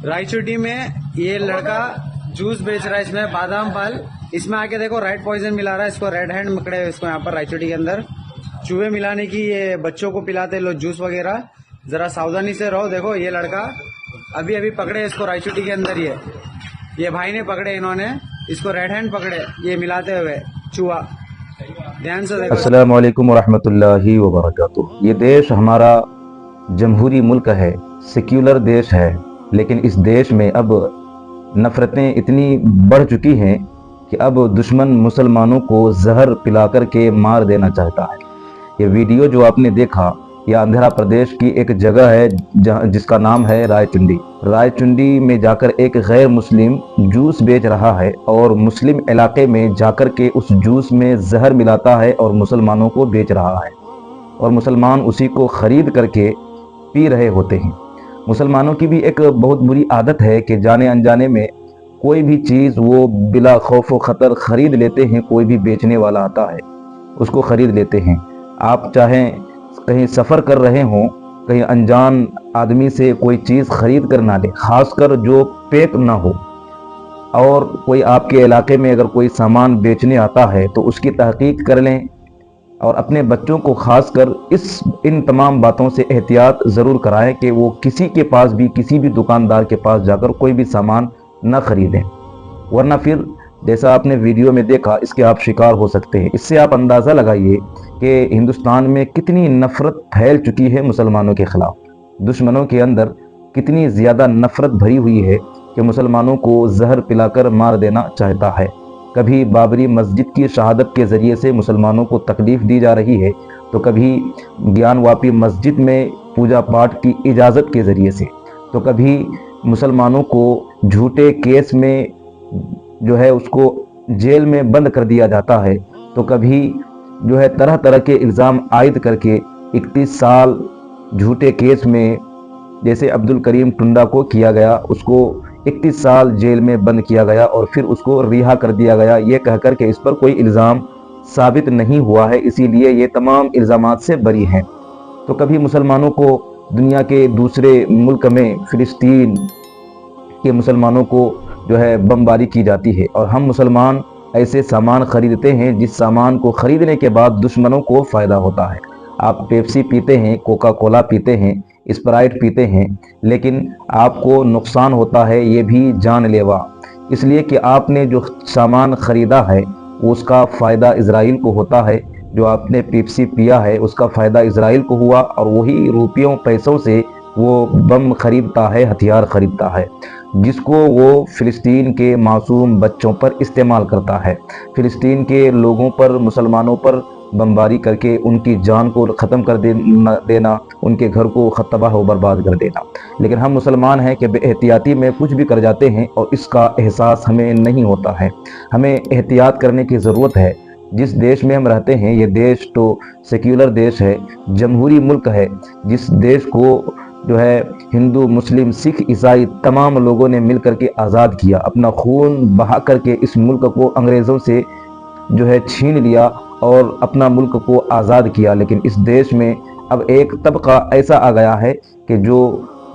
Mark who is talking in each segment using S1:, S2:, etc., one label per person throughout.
S1: रायचूटी में ये लड़का जूस बेच रहा है, इसमें बादाम पाल, इसमें आके देखो रेड पॉइजन मिला रहा है, इसको रेड हैंड पकड़े हुए इसको यहाँ पर रायचूटी के अंदर चूहे मिलाने की, ये बच्चों को पिलाते लोग जूस वगैरह, जरा सावधानी से रहो। देखो ये लड़का अभी अभी पकड़े इसको रायचूटी के अंदर, ये भाई ने पकड़े, इन्होंने इसको रेड हैंड पकड़े ये मिलाते हुए चूहा, ध्यान से देखो।
S2: अस्सलाम वालेकुम वरहमतुल्लाहि वबरकातुहू। ये देश हमारा जमहूरी मुल्क है, सेक्युलर देश है, लेकिन इस देश में अब नफ़रतें इतनी बढ़ चुकी हैं कि अब दुश्मन मुसलमानों को जहर पिला कर के मार देना चाहता है। ये वीडियो जो आपने देखा, यह आंध्र प्रदेश की एक जगह है जिसका नाम है रायचुंडी। रायचुंडी में जाकर एक गैर मुस्लिम जूस बेच रहा है और मुस्लिम इलाके में जाकर के उस जूस में जहर मिलाता है और मुसलमानों को बेच रहा है, और मुसलमान उसी को ख़रीद करके पी रहे होते हैं। मुसलमानों की भी एक बहुत बुरी आदत है कि जाने अनजाने में कोई भी चीज़ वो बिला खौफ व ख़तर ख़रीद लेते हैं। कोई भी बेचने वाला आता है उसको ख़रीद लेते हैं। आप चाहें कहीं सफ़र कर रहे हों, कहीं अनजान आदमी से कोई चीज़ ख़रीद कर ना लें, ख़ासकर जो पैक ना हो, और कोई आपके इलाके में अगर कोई सामान बेचने आता है तो उसकी तहक़ीक़ कर लें, और अपने बच्चों को ख़ासकर इन तमाम बातों से एहतियात ज़रूर कराएं कि वो किसी के पास भी, किसी भी दुकानदार के पास जाकर कोई भी सामान ना ख़रीदें, वरना फिर जैसा आपने वीडियो में देखा इसके आप शिकार हो सकते हैं। इससे आप अंदाज़ा लगाइए कि हिंदुस्तान में कितनी नफ़रत फैल चुकी है मुसलमानों के ख़िलाफ़। दुश्मनों के अंदर कितनी ज़्यादा नफ़रत भरी हुई है कि मुसलमानों को जहर पिलाकर मार देना चाहता है। कभी बाबरी मस्जिद की शहादत के ज़रिए से मुसलमानों को तकलीफ़ दी जा रही है, तो कभी ज्ञानवापी मस्जिद में पूजा पाठ की इजाज़त के ज़रिए से, तो कभी मुसलमानों को झूठे केस में जो है उसको जेल में बंद कर दिया जाता है, तो कभी जो है तरह तरह के इल्ज़ाम आयद करके 31 साल झूठे केस में, जैसे अब्दुल करीम टुंडा को किया गया, उसको 31 साल जेल में बंद किया गया और फिर उसको रिहा कर दिया गया, ये कहकर के इस पर कोई इल्ज़ाम साबित नहीं हुआ है, इसीलिए ये तमाम इल्ज़ामात से बरी हैं। तो कभी मुसलमानों को दुनिया के दूसरे मुल्क में, फ़िलिस्तीन के मुसलमानों को जो है बमबारी की जाती है, और हम मुसलमान ऐसे सामान ख़रीदते हैं जिस सामान को ख़रीदने के बाद दुश्मनों को फ़ायदा होता है। आप पेप्सी पीते हैं, कोका कोला पीते हैं, स्प्राइट पीते हैं, लेकिन आपको नुकसान होता है, ये भी जानलेवा, इसलिए कि आपने जो सामान ख़रीदा है उसका फ़ायदा इज़राइल को होता है। जो आपने पेप्सी पिया है उसका फ़ायदा इज़राइल को हुआ, और वही रुपयों पैसों से वो बम ख़रीदता है, हथियार ख़रीदता है, जिसको वो फ़िलिस्तीन के मासूम बच्चों पर इस्तेमाल करता है। फ़िलिस्तीन के लोगों पर, मुसलमानों पर बमबारी करके उनकी जान को ख़त्म कर देना, उनके घर को तबाह व बर्बाद कर देना। लेकिन हम मुसलमान हैं कि बेएहतियाती में कुछ भी कर जाते हैं और इसका एहसास हमें नहीं होता है। हमें एहतियात करने की ज़रूरत है। जिस देश में हम रहते हैं, ये देश तो सेक्युलर देश है, जमहूरी मुल्क है, जिस देश को जो है हिंदू, मुस्लिम, सिख, ईसाई तमाम लोगों ने मिल करके आज़ाद किया, अपना खून बहा करके इस मुल्क को अंग्रेज़ों से जो है छीन लिया और अपना मुल्क को आज़ाद किया। लेकिन इस देश में अब एक तबका ऐसा आ गया है कि जो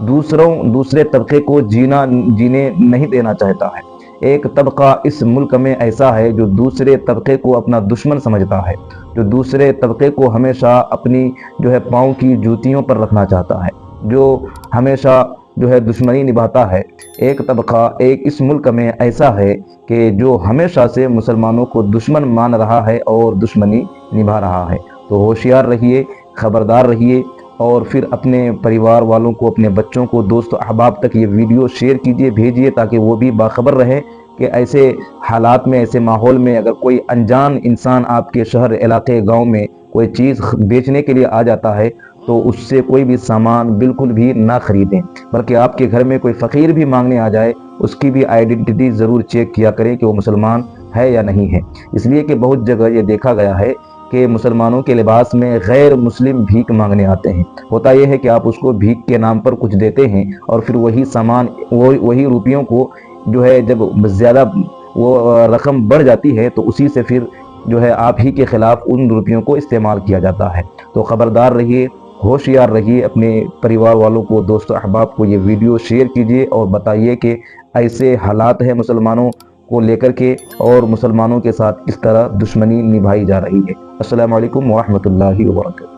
S2: दूसरे तबके को जीने नहीं देना चाहता है। एक तबका इस मुल्क में ऐसा है जो दूसरे तबके को अपना दुश्मन समझता है, जो दूसरे तबके को हमेशा अपनी जो है पाँव की जूतियों पर रखना चाहता है, जो हमेशा जो है दुश्मनी निभाता है। एक तबका इस मुल्क में ऐसा है कि जो हमेशा से मुसलमानों को दुश्मन मान रहा है और दुश्मनी निभा रहा है। तो होशियार रहिए, ख़बरदार रहिए, और फिर अपने परिवार वालों को, अपने बच्चों को, दोस्तों अहबाब तक ये वीडियो शेयर कीजिए, भेजिए, ताकि वो भी बाखबर रहे कि ऐसे हालात में, ऐसे माहौल में अगर कोई अनजान इंसान आपके शहर, इलाके, गाँव में कोई चीज़ बेचने के लिए आ जाता है तो उससे कोई भी सामान बिल्कुल भी ना ख़रीदें। बल्कि आपके घर में कोई फ़कीर भी मांगने आ जाए, उसकी भी आइडेंटिटी ज़रूर चेक किया करें कि वो मुसलमान है या नहीं है। इसलिए कि बहुत जगह ये देखा गया है कि मुसलमानों के लिबास में गैर मुस्लिम भीख मांगने आते हैं। होता यह है कि आप उसको भीख के नाम पर कुछ देते हैं और फिर वही सामान, वही रुपयों को जो है जब ज़्यादा वो रकम बढ़ जाती है तो उसी से फिर जो है आप ही के ख़िलाफ़ उन रुपयों को इस्तेमाल किया जाता है। तो ख़बरदार रहिए, ہوشیار رہیے، اپنے پریوار والوں کو، دوست احباب کو یہ ویڈیو شیئر کیجیے اور بتائیے کہ ایسے حالات ہیں مسلمانوں کو لے کر کے اور مسلمانوں کے ساتھ اس طرح دشمنی نبھائی جا رہی ہے۔ السلام علیکم ورحمۃ اللہ وبرکاتہ۔